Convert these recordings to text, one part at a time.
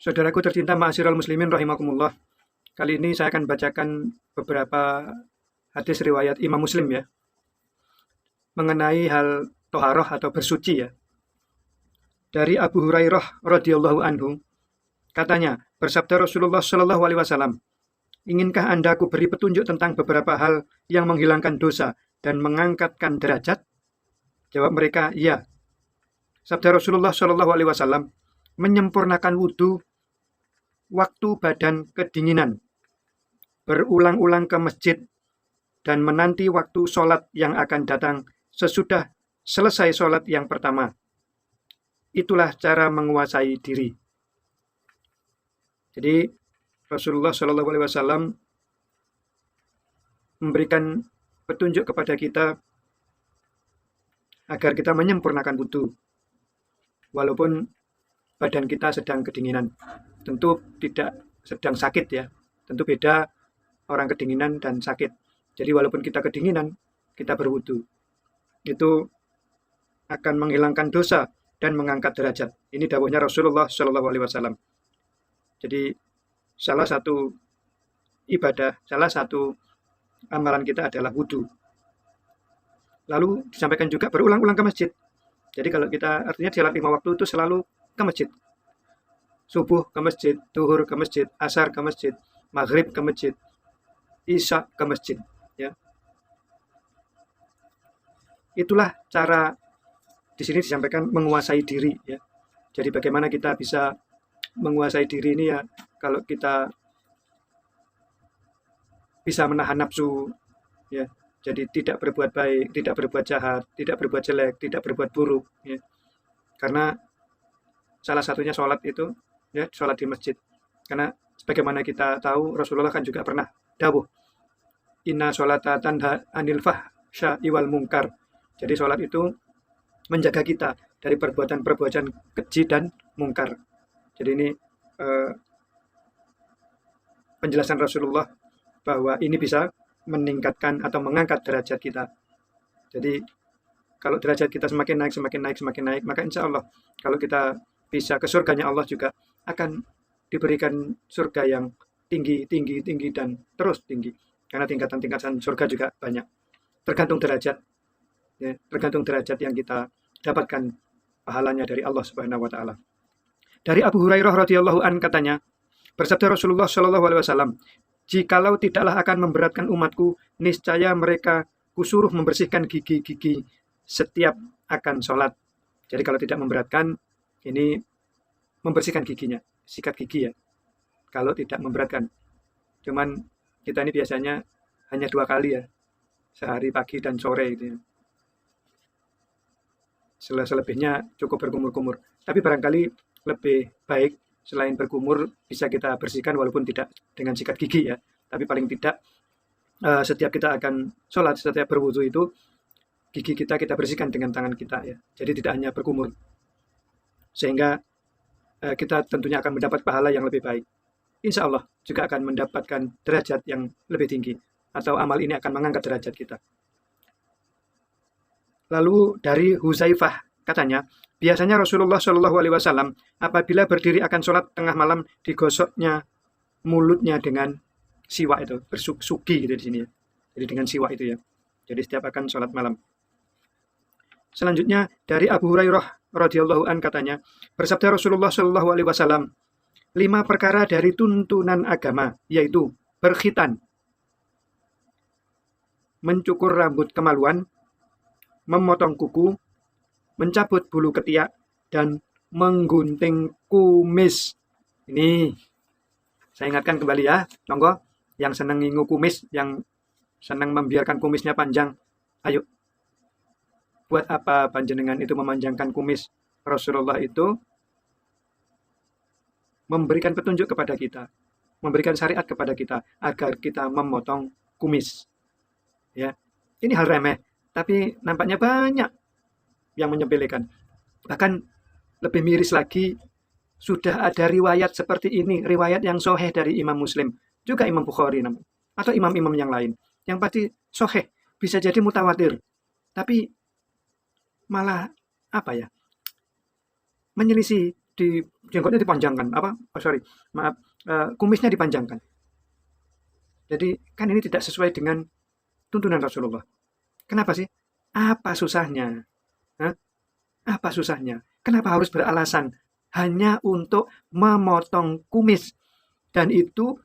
Saudaraku tercinta ma'asyiral muslimin rahimakumullah. Kali ini saya akan bacakan beberapa hadis riwayat Imam Muslim ya, mengenai hal toharoh atau bersuci ya. Dari Abu Hurairah radhiyallahu anhu, katanya, bersabda Rasulullah Shallallahu alaihi wasallam, "Inginkah Anda aku beri petunjuk tentang beberapa hal yang menghilangkan dosa dan mengangkatkan derajat?" Jawab mereka, "Ya." Sabda Rasulullah Shallallahu alaihi wasallam, menyempurnakan wudhu waktu badan kedinginan, berulang-ulang ke masjid, dan menanti waktu sholat yang akan datang sesudah selesai sholat yang pertama. Itulah cara menguasai diri. Jadi Rasulullah Shallallahu Alaihi Wasallam memberikan petunjuk kepada kita agar kita menyempurnakan wudhu, walaupun badan kita sedang kedinginan. Tentu tidak sedang sakit ya, tentu beda orang kedinginan dan sakit. Jadi walaupun kita kedinginan, kita berwudu. Itu akan menghilangkan dosa dan mengangkat derajat. Ini dawuhnya Rasulullah Shallallahu Alaihi Wasallam. Jadi salah satu ibadah, salah satu amalan kita adalah wudu. Lalu disampaikan juga berulang-ulang ke masjid. Jadi kalau kita artinya sholat 5 waktu itu selalu ke masjid. Subuh ke masjid, zuhur ke masjid, asar ke masjid, maghrib ke masjid, isya ke masjid. Ya. Itulah cara di sini disampaikan menguasai diri. Ya. Jadi bagaimana kita bisa menguasai diri ini ya, kalau kita bisa menahan nafsu, ya. Jadi tidak berbuat baik, tidak berbuat jahat, tidak berbuat jelek, tidak berbuat buruk. Ya. Karena salah satunya sholat itu, ya, sholat di masjid. Karena sebagaimana kita tahu, Rasulullah kan juga pernah dawuh, inna sholata tanha anil fahsya'i wal munkar. Jadi sholat itu menjaga kita dari perbuatan-perbuatan keji dan mungkar. Jadi ini penjelasan Rasulullah bahwa ini bisa meningkatkan atau mengangkat derajat kita. Jadi kalau derajat kita semakin naik, semakin naik, semakin naik, maka insya Allah kalau kita bisa ke surganya Allah juga akan diberikan surga yang tinggi, tinggi, tinggi, dan terus tinggi. Karena tingkatan-tingkatan surga juga banyak. Tergantung derajat, ya, tergantung derajat yang kita dapatkan pahalanya dari Allah Subhanahu Wa Taala. Dari Abu Hurairah radhiyallahu an katanya, bersabda Rasulullah Shallallahu Alaihi Wasallam, "Jikalau tidaklah akan memberatkan umatku, niscaya mereka kusuruh membersihkan gigi-gigi setiap akan sholat." Jadi kalau tidak memberatkan, ini membersihkan giginya, sikat gigi ya. Kalau tidak memberatkan, cuman kita ini biasanya hanya 2 kali ya, sehari pagi dan sore gitu ya. Selebihnya cukup berkumur-kumur. Tapi barangkali lebih baik selain berkumur bisa kita bersihkan walaupun tidak dengan sikat gigi ya. Tapi paling tidak setiap kita akan sholat, setiap berwudu itu gigi kita bersihkan dengan tangan kita ya. Jadi tidak hanya berkumur. Sehingga kita tentunya akan mendapat pahala yang lebih baik. Insya Allah juga akan mendapatkan derajat yang lebih tinggi. Atau amal ini akan mengangkat derajat kita. Lalu dari Huzaifah katanya, biasanya Rasulullah Shallallahu Alaihi Wasallam apabila berdiri akan sholat tengah malam digosoknya mulutnya dengan siwak itu, bersugi gitu di sini ya. Jadi dengan siwak itu ya. Jadi setiap akan sholat malam. Selanjutnya dari Abu Hurairah radhiyallahu an katanya, bersabda Rasulullah Shallallahu Alaihi Wasallam, 5 perkara dari tuntunan agama, yaitu berkhitan, mencukur rambut kemaluan, memotong kuku, mencabut bulu ketiak, dan menggunting kumis. Ini saya ingatkan kembali ya, monggo yang senang ngingu kumis, yang senang membiarkan kumisnya panjang, ayo. Buat apa panjenengan itu memanjangkan kumis? Rasulullah itu memberikan petunjuk kepada kita, memberikan syariat kepada kita agar kita memotong kumis. Ya, ini hal remeh, tapi nampaknya banyak yang menyepelekan. Bahkan lebih miris lagi, sudah ada riwayat seperti ini, riwayat yang sahih dari Imam Muslim, juga Imam Bukhari atau imam-imam yang lain. Yang pasti sahih, bisa jadi mutawatir. Tapi malah menyelisih jenggotnya dipanjangkan, kumisnya dipanjangkan. Jadi kan ini tidak sesuai dengan tuntunan Rasulullah. Kenapa sih? Apa susahnya? Hah? Apa susahnya? Kenapa harus beralasan hanya untuk memotong kumis? Dan itu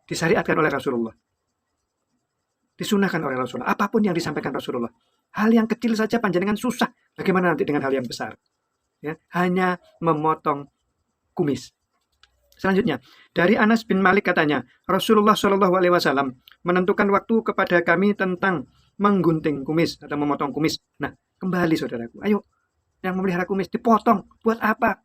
disyariatkan oleh Rasulullah. Disunahkan oleh Rasulullah. Apapun yang disampaikan Rasulullah. Hal yang kecil saja panjenengan susah. Bagaimana nanti dengan hal yang besar? Ya, hanya memotong kumis. Selanjutnya, dari Anas bin Malik katanya, Rasulullah Shallallahu Alaihi Wasallam menentukan waktu kepada kami tentang menggunting kumis atau memotong kumis. Nah, kembali saudaraku, ayo yang memelihara kumis dipotong. Buat apa?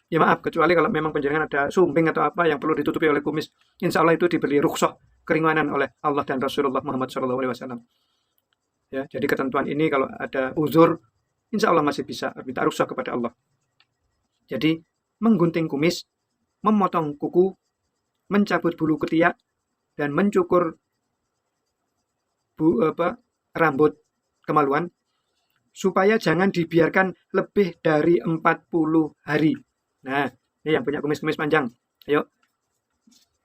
Ya maaf, kecuali kalau memang panjenengan ada sumping atau apa yang perlu ditutupi oleh kumis. Insya Allah itu diberi rukhsah, keringanan oleh Allah dan Rasulullah Muhammad Shallallahu Alaihi Wasallam. Ya, jadi ketentuan ini kalau ada uzur, insya Allah masih bisa minta rukhsah kepada Allah. Jadi menggunting kumis, memotong kuku, mencabut bulu ketiak, dan mencukur rambut kemaluan, supaya jangan dibiarkan lebih dari 40 hari. Nah, ini yang punya kumis-kumis panjang. Ayo.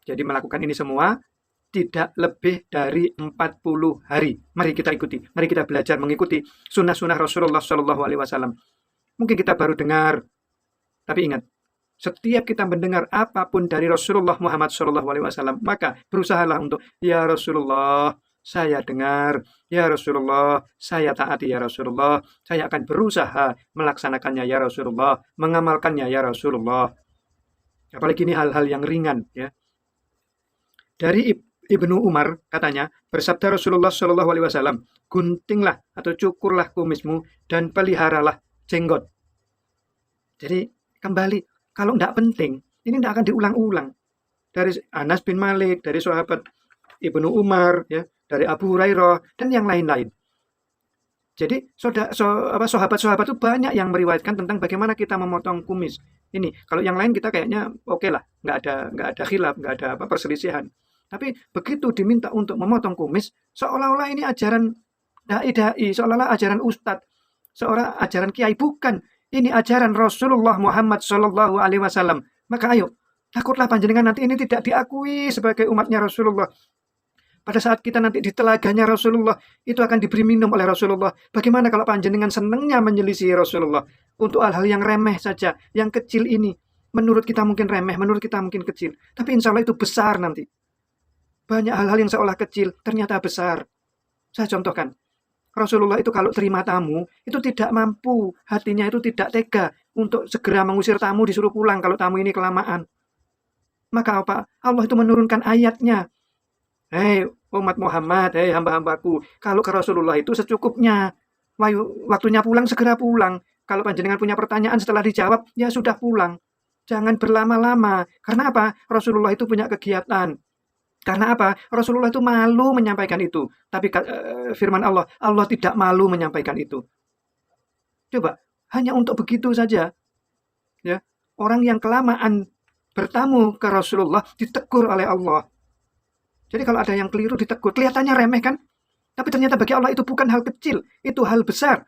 Jadi melakukan ini semua tidak lebih dari 40 hari. Mari kita ikuti. Mari kita belajar mengikuti sunnah-sunnah Rasulullah Shallallahu Alaihi Wasallam. Mungkin kita baru dengar, tapi ingat, setiap kita mendengar apapun dari Rasulullah Muhammad Shallallahu Alaihi Wasallam, maka berusahalah untuk, ya Rasulullah, saya dengar, ya Rasulullah, saya taati ya Rasulullah, saya akan berusaha melaksanakannya ya Rasulullah, mengamalkannya ya Rasulullah. Apalagi ini hal-hal yang ringan, ya. Dari Ibnu Umar katanya, bersabda Rasulullah Shallallahu Alaihi Wasallam, guntinglah atau cukurlah kumismu dan peliharalah jenggot. Jadi kembali, kalau tidak penting, ini tidak akan diulang-ulang. Dari Anas bin Malik, dari sahabat Ibnu Umar, ya, dari Abu Hurairah, dan yang lain-lain. Jadi sahabat-sahabat itu banyak yang meriwayatkan tentang bagaimana kita memotong kumis. Ini kalau yang lain kita kayaknya oke lah, nggak ada khilaf, nggak ada perselisihan. Tapi begitu diminta untuk memotong kumis, seolah-olah ini ajaran dai-dai, seolah-olah ajaran ustadz, seorang ajaran kiai. Bukan, ini ajaran Rasulullah Muhammad Shallallahu Alaihi Wasallam. Maka ayo, takutlah panjenengan nanti ini tidak diakui sebagai umatnya Rasulullah. Pada saat kita nanti di telaganya Rasulullah, itu akan diberi minum oleh Rasulullah. Bagaimana kalau panjenengan senangnya menyelisihi Rasulullah untuk hal-hal yang remeh saja, yang kecil ini. Menurut kita mungkin remeh, menurut kita mungkin kecil. Tapi insya Allah itu besar nanti. Banyak hal-hal yang seolah kecil, ternyata besar. Saya contohkan, Rasulullah itu kalau terima tamu, itu tidak mampu, hatinya itu tidak tega untuk segera mengusir tamu, disuruh pulang kalau tamu ini kelamaan. Maka apa? Allah itu menurunkan ayatnya. Hei umat Muhammad, hei hamba-hambaku, kalau ke Rasulullah itu secukupnya. Waktunya pulang, segera pulang. Kalau panjenengan punya pertanyaan setelah dijawab, ya sudah pulang. Jangan berlama-lama. Karena apa? Rasulullah itu punya kegiatan. Karena apa? Rasulullah itu malu menyampaikan itu. Tapi firman Allah, Allah tidak malu menyampaikan itu. Coba, hanya untuk begitu saja. Ya, orang yang kelamaan bertamu ke Rasulullah ditegur oleh Allah. Jadi kalau ada yang keliru ditegur, kelihatannya remeh kan? Tapi ternyata bagi Allah itu bukan hal kecil, itu hal besar.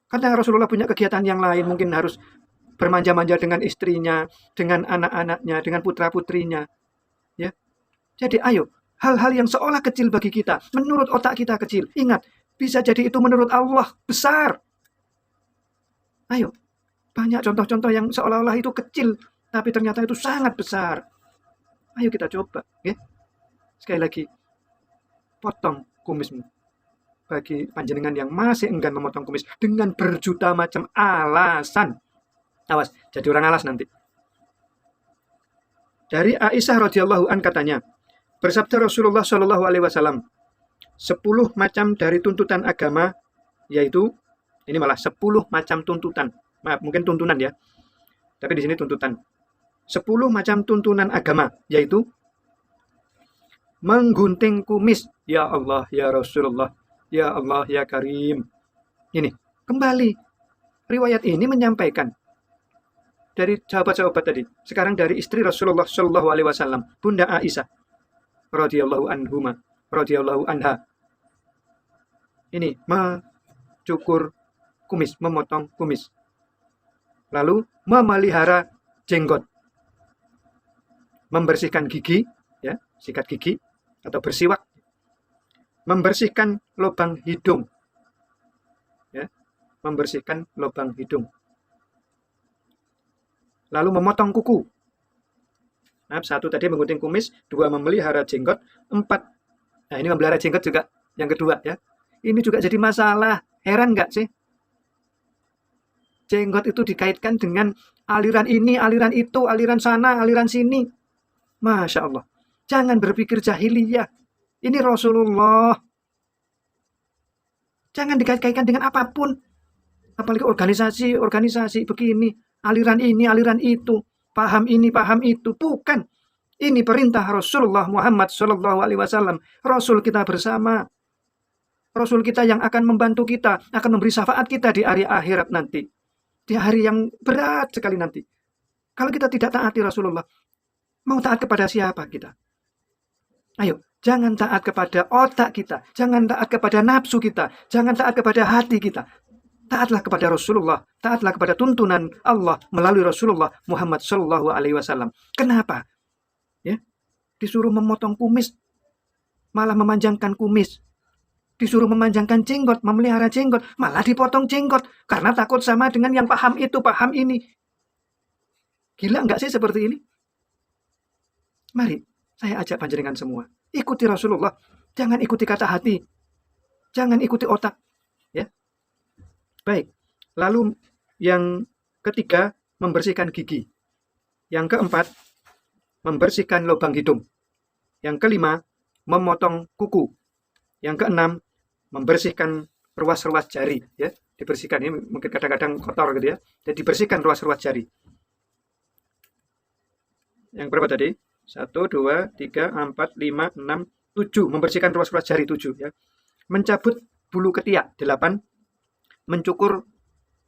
Karena Rasulullah punya kegiatan yang lain, mungkin harus bermanja-manja dengan istrinya, dengan anak-anaknya, dengan putra-putrinya. Ya. Jadi ayo, hal-hal yang seolah kecil bagi kita, menurut otak kita kecil. Ingat, bisa jadi itu menurut Allah besar. Ayo, banyak contoh-contoh yang seolah-olah itu kecil, tapi ternyata itu sangat besar. Ayo kita coba. Ya. Sekali lagi, potong kumismu. Bagi panjenengan yang masih enggan memotong kumis dengan berjuta macam alasan. Awas, jadi orang alas nanti. Dari Aisyah radhiyallahu an katanya, bersabda Rasulullah Shallallahu Alaihi Wasallam, 10 macam dari tuntutan agama, yaitu ini malah 10 macam tuntutan. Maaf, mungkin tuntunan ya. Tapi di sini tuntutan. 10 macam tuntunan agama, yaitu menggunting kumis. Ya Allah, ya Rasulullah, ya Allah, ya Karim. Ini, kembali. Riwayat ini menyampaikan dari sahabat-sahabat tadi. Sekarang dari istri Rasulullah Shallallahu Alaihi Wasallam, Bunda Aisyah radhiyallahu anhuma, radhiyallahu anha. Ini mencukur kumis, memotong kumis. Lalu memelihara jenggot, membersihkan gigi, ya, sikat gigi atau bersiwak, membersihkan lubang hidung, ya, membersihkan lubang hidung. Lalu memotong kuku. Nah, 1 tadi menggunting kumis, 2 memelihara jenggot, 4. Nah, ini memelihara jenggot juga yang kedua, ya. Ini juga jadi masalah. Heran nggak sih? Jenggot itu dikaitkan dengan aliran ini, aliran itu, aliran sana, aliran sini. Masya Allah. Jangan berpikir jahiliyah. Ini Rasulullah. Jangan dikait-kaitkan dengan apapun. Apalagi organisasi begini. Aliran ini, aliran itu. Paham ini, paham itu. Bukan. Ini perintah Rasulullah Muhammad SAW. Rasul kita bersama. Rasul kita yang akan membantu kita. Akan memberi syafaat kita di hari akhirat nanti. Di hari yang berat sekali nanti. Kalau kita tidak taati Rasulullah, mau taat kepada siapa kita? Ayo, jangan taat kepada otak kita. Jangan taat kepada nafsu kita. Jangan taat kepada hati kita. Taatlah kepada Rasulullah. Taatlah kepada tuntunan Allah melalui Rasulullah Muhammad SAW. Kenapa? Ya, disuruh memotong kumis, malah memanjangkan kumis. Disuruh memanjangkan jenggot, memelihara jenggot, malah dipotong jenggot. Karena takut sama dengan yang paham itu, paham ini. Gila nggak sih seperti ini? Mari, saya ajak panjenengan semua. Ikuti Rasulullah. Jangan ikuti kata hati. Jangan ikuti otak. Ya. Baik. Lalu yang ketiga, membersihkan gigi. Yang keempat, membersihkan lubang hidung. Yang kelima, memotong kuku. Yang keenam, membersihkan ruas-ruas jari, ya, dibersihkan. Ini mungkin kadang-kadang kotor gitu ya. Jadi dibersihkan ruas-ruas jari. Yang berapa tadi? 1, 2, 3, 4, 5, 6, 7. Membersihkan ruas-ruas jari 7, ya. Mencabut bulu ketiak 8. Mencukur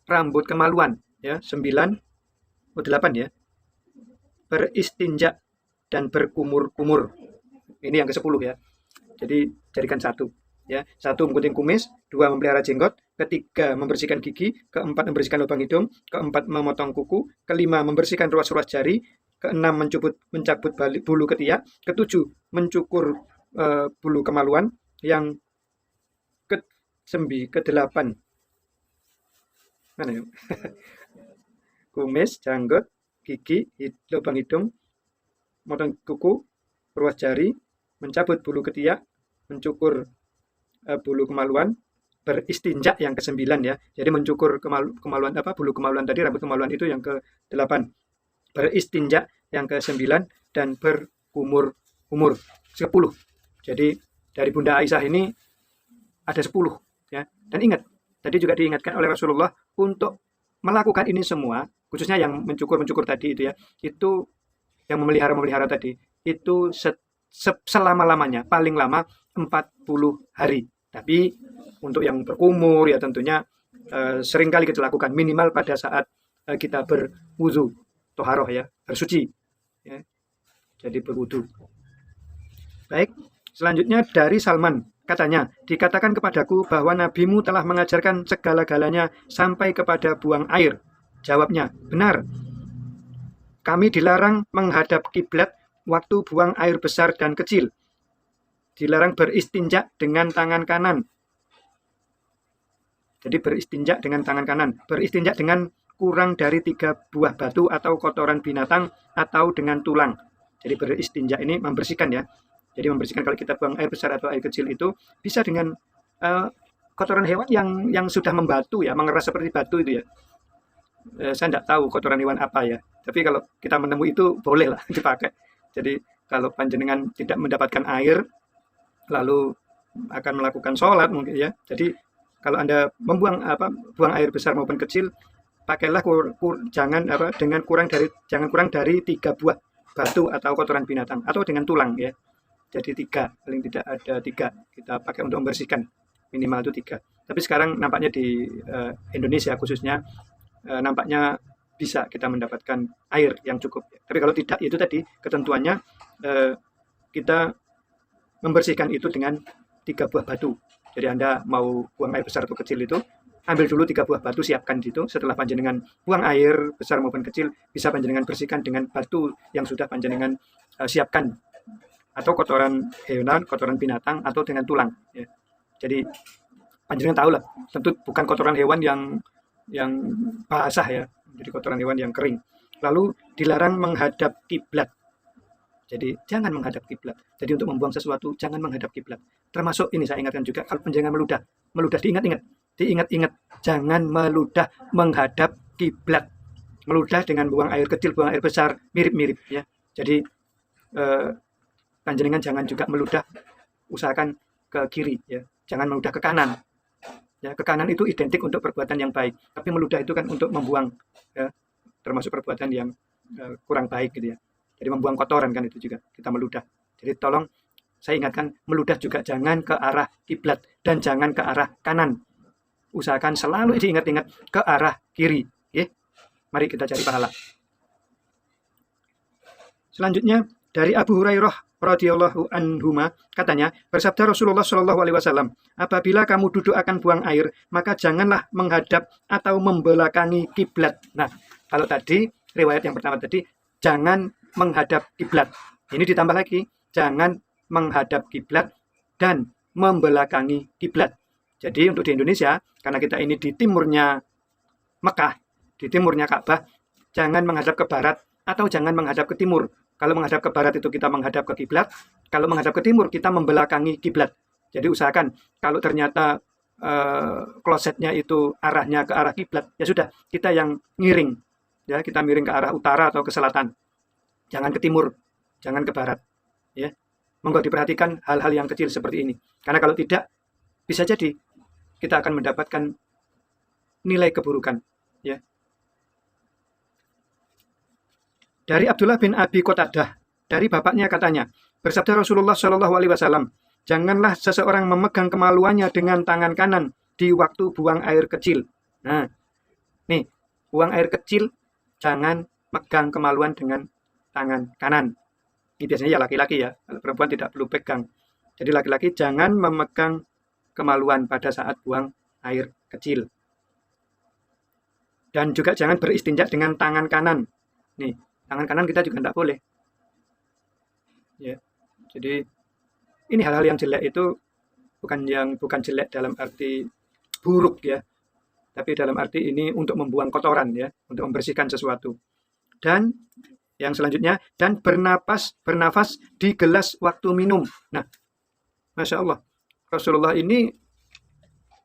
rambut kemaluan, ya, 9. 8 ya. Beristinja dan berkumur-kumur. Ini yang ke-10 ya. Jadi jadikan 1. Ya, 1 menggunting kumis, 2 memelihara jenggot, ketiga membersihkan gigi, keempat membersihkan lubang hidung, keempat memotong kuku, kelima membersihkan ruas-ruas jari, keenam mencabut bulu ketiak, ketujuh mencukur bulu kemaluan, yang ke-8 mana ya? Kumis, janggut, gigi, lubang hidung, motong kuku, ruas jari, mencabut bulu ketiak, mencukur bulu kemaluan, beristinja yang ke-9 ya. Jadi mencukur kemaluan bulu kemaluan tadi, rambut kemaluan itu yang ke-8. Beristinja yang ke-9 dan berkumur-kumur 10. Jadi dari Bunda Aisyah ini ada 10 ya. Dan ingat, tadi juga diingatkan oleh Rasulullah untuk melakukan ini semua, khususnya yang mencukur tadi itu ya. Itu yang memelihara tadi, itu selama-lamanya, paling lama 40 hari. Tapi untuk yang berkumur ya tentunya seringkali kita lakukan minimal pada saat kita berwudu, toharoh ya, bersuci. Ya. Jadi berwudu. Baik, selanjutnya dari Salman. Katanya, dikatakan kepadaku bahwa nabimu telah mengajarkan segala-galanya sampai kepada buang air. Jawabnya, benar. Kami dilarang menghadap kiblat waktu buang air besar dan kecil. Dilarang beristinja dengan tangan kanan. Jadi beristinja dengan tangan kanan. Beristinja dengan kurang dari 3 buah batu atau kotoran binatang atau dengan tulang. Jadi beristinja ini membersihkan ya. Jadi membersihkan kalau kita buang air besar atau air kecil itu bisa dengan kotoran hewan yang sudah membatu ya, mengeras seperti batu itu ya. Saya tidak tahu kotoran hewan apa ya. Tapi kalau kita menemui itu boleh lah dipakai. Jadi kalau panjenengan tidak mendapatkan air, lalu akan melakukan sholat mungkin ya. Jadi kalau Anda buang air besar maupun kecil, pakailah jangan kurang dari 3 buah batu atau kotoran binatang atau dengan tulang ya. Jadi 3, paling tidak ada 3 kita pakai untuk membersihkan, minimal itu 3. Tapi sekarang nampaknya di Indonesia khususnya nampaknya bisa kita mendapatkan air yang cukup. Tapi kalau tidak, itu tadi ketentuannya kita membersihkan itu dengan 3 buah batu. Jadi Anda mau buang air besar atau kecil itu ambil dulu 3 buah batu, siapkan gitu. Setelah panjenengan buang air besar maupun kecil, bisa panjenengan bersihkan dengan batu yang sudah panjenengan siapkan, atau kotoran hewan, kotoran binatang, atau dengan tulang ya. Jadi panjenengan tahu lah, tentu bukan kotoran hewan yang basah ya, jadi kotoran hewan yang kering. Lalu dilarang menghadap kiblat. Jadi jangan menghadap kiblat. Jadi untuk membuang sesuatu jangan menghadap kiblat. Termasuk ini saya ingatkan juga, kalau panjenengan meludah diingat-ingat, jangan meludah menghadap kiblat. Meludah dengan buang air kecil, buang air besar, mirip-mirip ya. Jadi panjenengan jangan juga meludah, usahakan ke kiri ya. Jangan meludah ke kanan. Ya, ke kanan itu identik untuk perbuatan yang baik, tapi meludah itu kan untuk membuang ya, termasuk perbuatan yang kurang baik gitu ya. Jadi membuang kotoran kan itu juga kita meludah. Jadi tolong saya ingatkan, meludah juga jangan ke arah kiblat dan jangan ke arah kanan. Usahakan selalu diingat-ingat ke arah kiri. Ya. Mari kita cari pahala. Selanjutnya dari Abu Hurairah radhiyallahu anhuma, katanya bersabda Rasulullah Shallallahu alaihi wasallam, apabila kamu duduk akan buang air, maka janganlah menghadap atau membelakangi kiblat. Nah, kalau tadi riwayat yang pertama tadi jangan menghadap kiblat. Ini ditambah lagi, jangan menghadap kiblat dan membelakangi kiblat. Jadi untuk di Indonesia, karena kita ini di timurnya Mekah, di timurnya Ka'bah, jangan menghadap ke barat atau jangan menghadap ke timur. Kalau menghadap ke barat itu kita menghadap ke kiblat, kalau menghadap ke timur kita membelakangi kiblat. Jadi usahakan kalau ternyata klosetnya itu arahnya ke arah kiblat, ya sudah, kita yang ngiring. Ya, kita miring ke arah utara atau ke selatan. Jangan ke timur, jangan ke barat. Ya. Monggo diperhatikan hal-hal yang kecil seperti ini. Karena kalau tidak, bisa jadi kita akan mendapatkan nilai keburukan. Ya. Dari Abdullah bin Abi Qatadah, dari bapaknya katanya, bersabda Rasulullah Shallallahu alaihi wasallam, janganlah seseorang memegang kemaluannya dengan tangan kanan di waktu buang air kecil. Nah, nih, buang air kecil jangan megang kemaluan dengan tangan kanan. Ini biasanya ya laki-laki ya, perempuan tidak perlu pegang. Jadi laki-laki jangan memegang kemaluan pada saat buang air kecil. Dan juga jangan beristinja dengan tangan kanan. Nih, tangan kanan kita juga tidak boleh. Ya, jadi ini hal-hal yang jelek itu bukan jelek dalam arti buruk ya, tapi dalam arti ini untuk membuang kotoran ya, untuk membersihkan sesuatu. Dan yang selanjutnya, dan bernafas di gelas waktu minum. Nah, Masya Allah, Rasulullah ini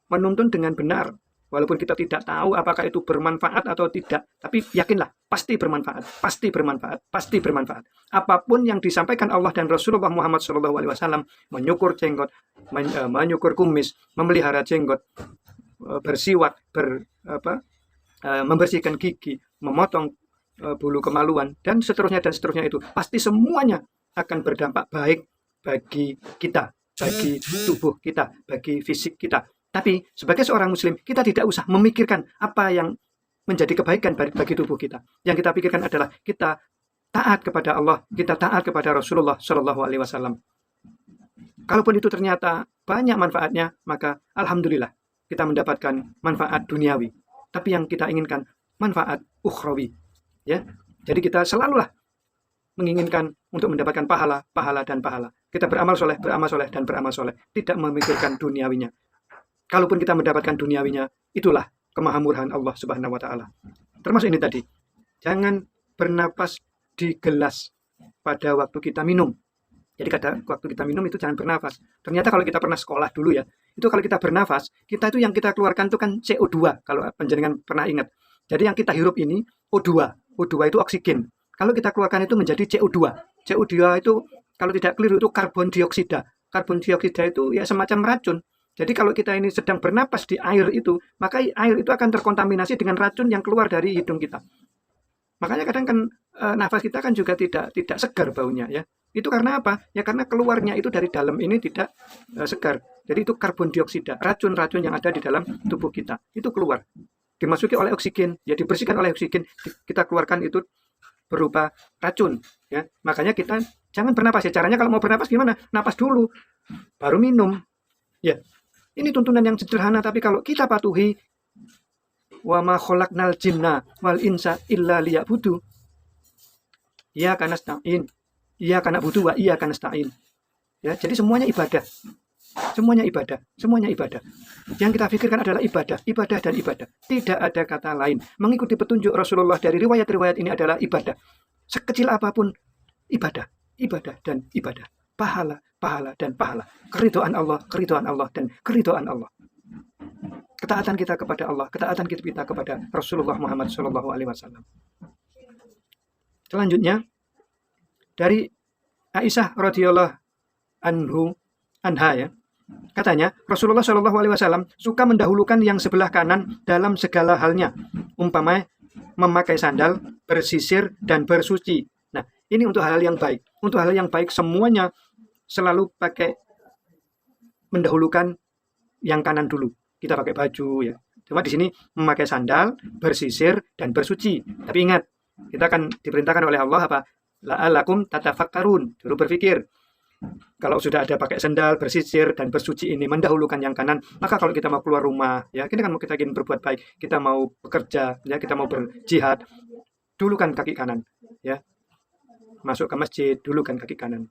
menuntun dengan benar. Walaupun kita tidak tahu apakah itu bermanfaat atau tidak, tapi yakinlah, pasti bermanfaat, pasti bermanfaat, pasti bermanfaat. Apapun yang disampaikan Allah dan Rasulullah Muhammad SAW, menyukur jenggot, menyukur kumis, memelihara jenggot, bersiwak, membersihkan gigi, memotong bulu kemaluan, dan seterusnya itu pasti semuanya akan berdampak baik bagi kita, bagi tubuh kita, bagi fisik kita. Tapi sebagai seorang muslim, kita tidak usah memikirkan apa yang menjadi kebaikan bagi tubuh kita. Yang kita pikirkan adalah kita taat kepada Allah, kita taat kepada Rasulullah Shallallahu alaihi wasallam. Kalaupun itu ternyata banyak manfaatnya, maka alhamdulillah kita mendapatkan manfaat duniawi. Tapi yang kita inginkan manfaat ukhrawi. Ya, jadi kita selalulah menginginkan untuk mendapatkan pahala, dan pahala. Kita beramal soleh, dan beramal soleh. Tidak memikirkan duniawinya. Kalaupun kita mendapatkan duniawinya, itulah kemahamurahan Allah Subhanahu wa Ta'ala. Termasuk ini tadi, jangan bernapas di gelas pada waktu kita minum. Jadi waktu kita minum itu jangan bernafas. Ternyata kalau kita pernah sekolah dulu ya, itu kalau kita bernafas, kita itu yang kita keluarkan itu kan CO2, kalau panjenengan pernah ingat. Jadi yang kita hirup ini O2. O2 itu oksigen. Kalau kita keluarkan itu menjadi CO2. CO2 itu kalau tidak keliru itu karbon dioksida. Karbon dioksida itu ya semacam racun. Jadi kalau kita ini sedang bernapas di air itu, maka air itu akan terkontaminasi dengan racun yang keluar dari hidung kita. Makanya kadang kan nafas kita kan juga tidak segar baunya ya. Itu karena apa? Ya karena keluarnya itu dari dalam ini tidak segar. Jadi itu karbon dioksida, racun-racun yang ada di dalam tubuh kita. Itu keluar. Dimasuki oleh oksigen, ya dibersihkan oleh oksigen, kita keluarkan itu berupa racun ya. Makanya kita jangan bernapas ya. Caranya kalau mau bernapas gimana? Napas dulu baru minum. Ya. Ini tuntunan yang sederhana, tapi kalau kita patuhi, wa ma khalaqnal jinna wal insa illa liya'budu. Iyyaka nasta'in, iyyaka na'budu wa iyyaka nasta'in. Ya, jadi semuanya ibadah. Semuanya ibadah, semuanya ibadah. Yang kita pikirkan adalah ibadah, ibadah dan ibadah. Tidak ada kata lain. Mengikuti petunjuk Rasulullah dari riwayat-riwayat ini adalah ibadah. Sekecil apapun ibadah, ibadah dan ibadah. Pahala, pahala dan pahala. Keridhaan Allah dan keridhaan Allah. Ketaatan kita kepada Allah, ketaatan kita kepada Rasulullah Muhammad SAW. Selanjutnya dari Aisyah radhiyallahu anha ya. Katanya Rasulullah SAW suka mendahulukan yang sebelah kanan dalam segala halnya, umpama memakai sandal, bersisir dan bersuci. Nah, ini untuk hal yang baik. Untuk hal yang baik semuanya selalu pakai mendahulukan yang kanan dulu. Kita pakai baju ya. Cuma di sini memakai sandal, bersisir dan bersuci. Tapi ingat, kita akan diperintahkan oleh Allah apa? La'alakum tatafakkarun. Dulu berpikir. Kalau sudah ada pakai sandal, bersisir, dan bersuci ini mendahulukan yang kanan, maka kalau kita mau keluar rumah, ya kita kan kita ingin berbuat baik, kita mau bekerja, ya kita mau berjihad, dulukan kaki kanan, ya masuk ke masjid, dulukan kaki kanan,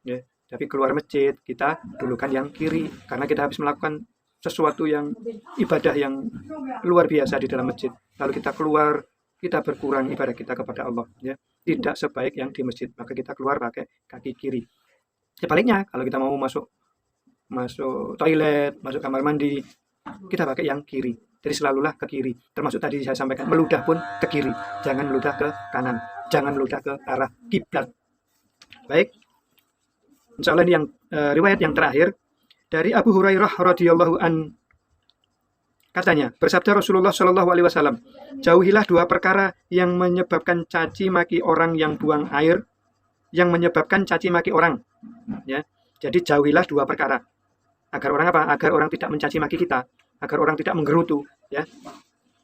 ya. Tapi keluar masjid kita dulukan yang kiri, karena kita habis melakukan sesuatu yang ibadah yang luar biasa di dalam masjid. Lalu kita keluar, kita berkurang ibadah kita kepada Allah, ya tidak sebaik yang di masjid, maka kita keluar pakai kaki kiri. Sebaliknya, kalau kita mau masuk toilet, masuk kamar mandi, kita pakai yang kiri. Jadi selalulah ke kiri. Termasuk tadi saya sampaikan, meludah pun ke kiri. Jangan meludah ke kanan. Jangan meludah ke arah kiblat. Baik. Insya Allah ini yang riwayat yang terakhir dari Abu Hurairah radhiyallahu an. Katanya, bersabda Rasulullah Shallallahu Alaihi Wasallam, jauhilah dua perkara yang menyebabkan caci maki orang yang buang air, yang menyebabkan caci maki orang. Ya, jadi jauhilah dua perkara agar orang apa? Agar orang tidak mencaci maki kita, agar orang tidak menggerutu. Ya,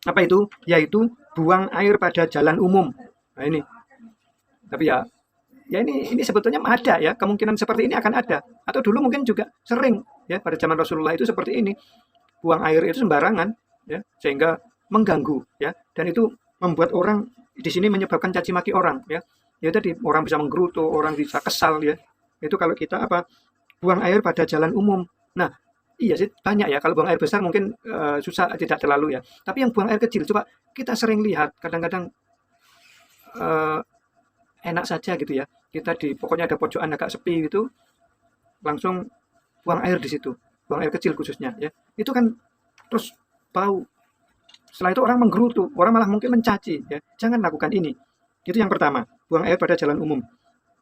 apa itu? Yaitu buang air pada jalan umum. Nah ini, tapi ya ini sebetulnya ada ya, kemungkinan seperti ini akan ada. Atau dulu mungkin juga sering ya pada zaman Rasulullah itu seperti ini, buang air itu sembarangan, ya sehingga mengganggu ya, dan itu membuat orang di sini menyebabkan caci maki orang ya. Ya tadi orang bisa menggerutu, orang bisa kesal ya. Itu kalau kita apa? Buang air pada jalan umum. Nah, iya sih banyak ya. Kalau buang air besar mungkin susah, tidak terlalu ya. Tapi yang buang air kecil, coba kita sering lihat kadang-kadang enak saja gitu ya. Kita pokoknya ada pojokan agak sepi gitu, langsung buang air di situ. Buang air kecil khususnya ya. Itu kan terus bau. Setelah itu orang menggerutu, orang malah mungkin mencaci ya. Jangan lakukan ini. Itu yang pertama, buang air pada jalan umum.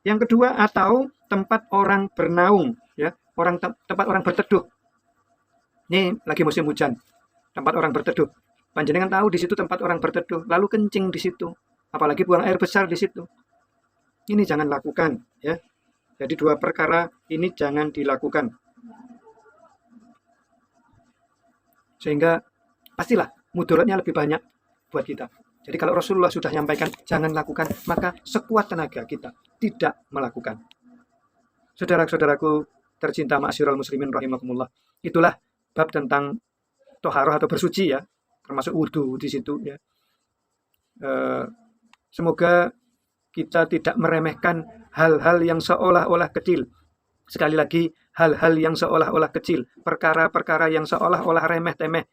Yang kedua, atau tempat orang bernaung, ya, tempat orang berteduh. Ini lagi musim hujan, tempat orang berteduh. Panjenengan tahu di situ tempat orang berteduh, lalu kencing di situ, apalagi buang air besar di situ. Ini jangan lakukan, ya. Jadi dua perkara ini jangan dilakukan. Sehingga pastilah mudaratnya lebih banyak buat kita. Jadi kalau Rasulullah sudah menyampaikan jangan lakukan, maka sekuat tenaga kita tidak melakukan. Saudara-saudaraku tercinta ma'asyiral muslimin rahimakumullah. Itulah bab tentang toharoh atau bersuci ya, termasuk wudhu di situ ya. Semoga kita tidak meremehkan hal-hal yang seolah-olah kecil. Sekali lagi, hal-hal yang seolah-olah kecil, perkara-perkara yang seolah-olah remeh-temeh,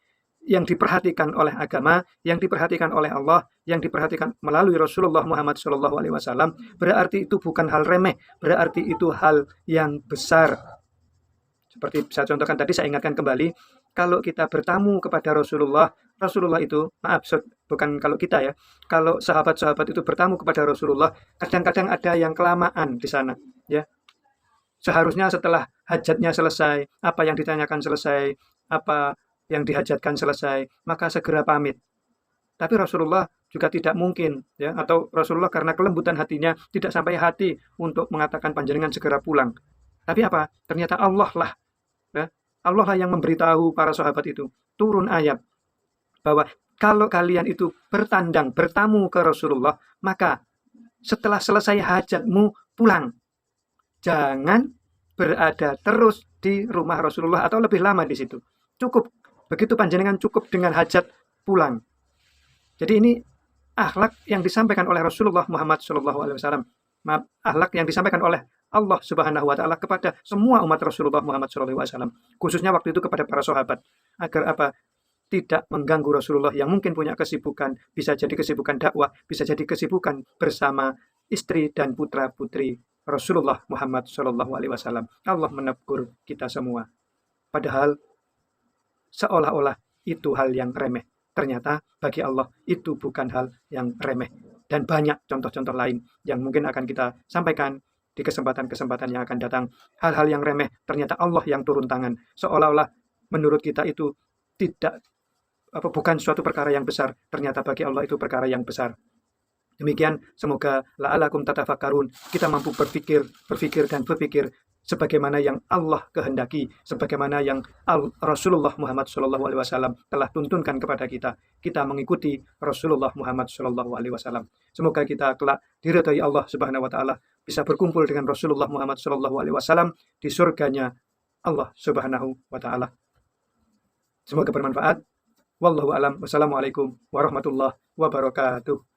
yang diperhatikan oleh agama, yang diperhatikan oleh Allah, yang diperhatikan melalui Rasulullah Muhammad SAW, berarti itu bukan hal remeh, berarti itu hal yang besar. Seperti saya contohkan tadi, saya ingatkan kembali, kalau kita bertamu kepada Rasulullah itu, maaf, bukan kalau kita ya, kalau sahabat-sahabat itu bertamu kepada Rasulullah, kadang-kadang ada yang kelamaan di sana, ya. Seharusnya setelah hajatnya selesai, apa yang ditanyakan selesai, apa yang dihajatkan selesai, maka segera pamit. Tapi Rasulullah juga tidak mungkin, ya, atau Rasulullah karena kelembutan hatinya tidak sampai hati untuk mengatakan panjenengan segera pulang. Tapi apa? Ternyata Allah lah, ya, Allah lah yang memberitahu para sahabat itu, turun ayat bahwa kalau kalian itu bertamu ke Rasulullah, maka setelah selesai hajatmu pulang. Jangan berada terus di rumah Rasulullah atau lebih lama di situ. Cukup. Begitu panjenengan cukup dengan hajat, pulang. Jadi ini akhlak yang disampaikan oleh Rasulullah Muhammad SAW. Akhlak yang disampaikan oleh Allah Subhanahu wa taala kepada semua umat Rasulullah Muhammad SAW. Khususnya waktu itu kepada para sahabat, agar apa? Tidak mengganggu Rasulullah yang mungkin punya kesibukan, bisa jadi kesibukan dakwah, bisa jadi kesibukan bersama istri dan putra-putri Rasulullah Muhammad SAW. Allah menegur kita semua. Padahal seolah-olah itu hal yang remeh. Ternyata bagi Allah itu bukan hal yang remeh. Dan banyak contoh-contoh lain yang mungkin akan kita sampaikan di kesempatan-kesempatan yang akan datang. Hal-hal yang remeh ternyata Allah yang turun tangan. Seolah-olah menurut kita itu tidak bukan suatu perkara yang besar, ternyata bagi Allah itu perkara yang besar. Demikian, semoga la'alakum tatafakkarun, kita mampu berpikir dan berpikir sebagaimana yang Allah kehendaki, sebagaimana yang Rasulullah Muhammad SAW telah tuntunkan kepada kita. Kita mengikuti Rasulullah Muhammad SAW. Semoga kita kelak diridhai Allah Subhanahu wa taala, bisa berkumpul dengan Rasulullah Muhammad SAW di surganya Allah Subhanahu wa taala. Semoga bermanfaat. Wallahu alam. Wassalamualaikum warahmatullahi wabarakatuh.